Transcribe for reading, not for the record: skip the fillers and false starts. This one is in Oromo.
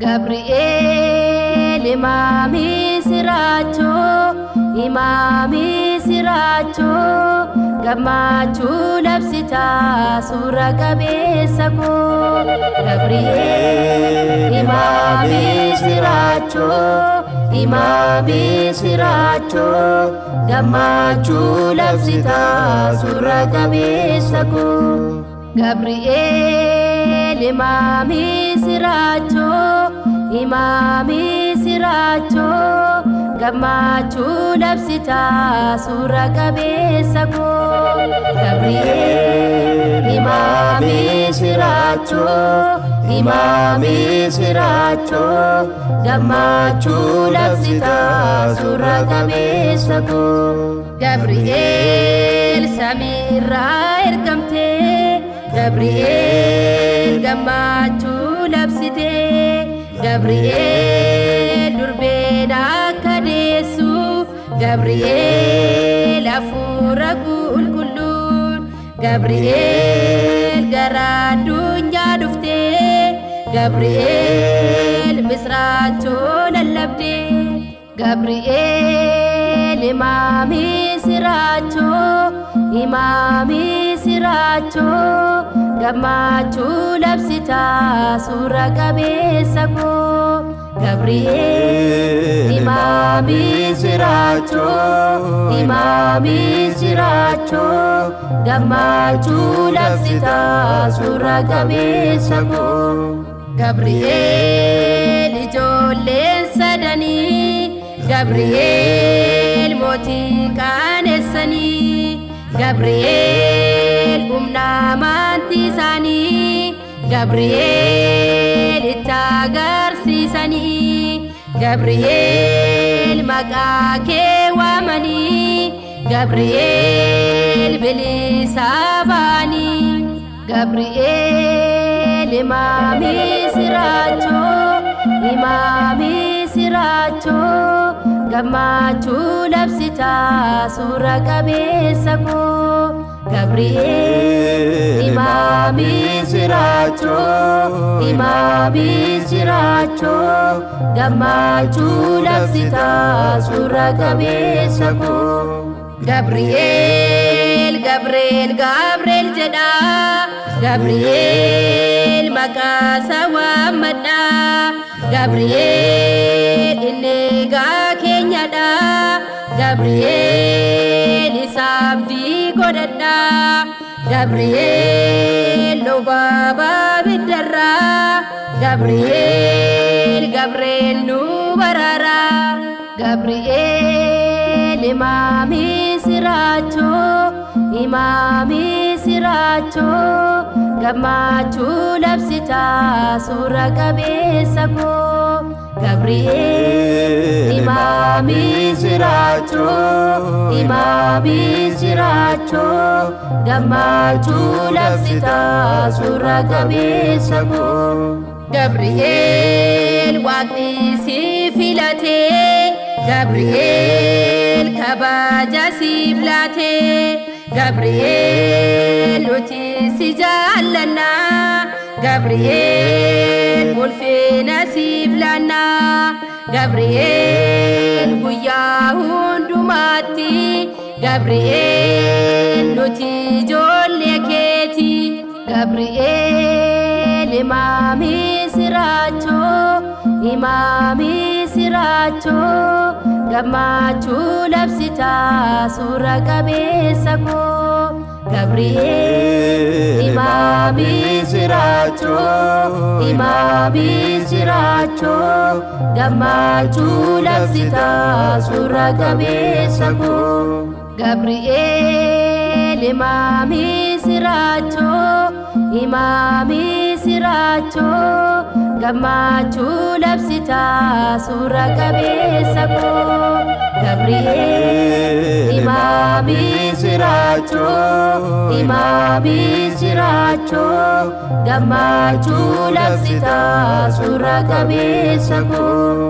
Gabriel imami siracho gamachu labsita sura kabesa ko Gabriel imami siracho gamachu labsita sura kabesa ko Gabriel imami siracho gamachu labsita sura kabesa ko Gabriel imami siracho gamachu labsita sura kabesa ko Gabriel samira ergamte Gabriel gamachu labsite Gabriel durbena kadesu Gabriel afura kulkulun Gabriel garadunya dufte Gabriel misracho lalabde Gabriel imami siracho gamachu labsita sura kabesa ko Gabriel imami siracho gamachu labsita sura kabesa ko Gabriel ijoolleen sadani Gabriel moti kanesani Gabriel umnamanti sani Gabriel itagarsiisani Gabriel maqake wamani Gabriel bilisabani Gabriel imami siracho gamachu labsita sura kabesa ko Gabriel imami siracho gamachu labsita sura kabesa ko Gabriel jeda Gabriel makasa wamada Gabriel inega kenyada Gabriel isabdi godada Gabriel no baba bidara Gabriel nu barara Gabriel imami siracho gamachu labsita sura kabesa ko Gabriel imami siracho gamachu labsita sura kabesa ko Gabriel waqni si filate Gabriel kabaja si filate Gabriel uti si jallana Gabriel mulfina si filana Gabriel guya hundumati Gabriel uti jolle keti Gabriel imami siracho gamachu labsita sura kabesa ko Gabriel imami siracho gamachu labsita sura kabesa ko Gabriel imami siracho siracho Gamachu labsita sura qabeessa koo Gabriel imami siracho Gamachu labsita sura qabeessa koo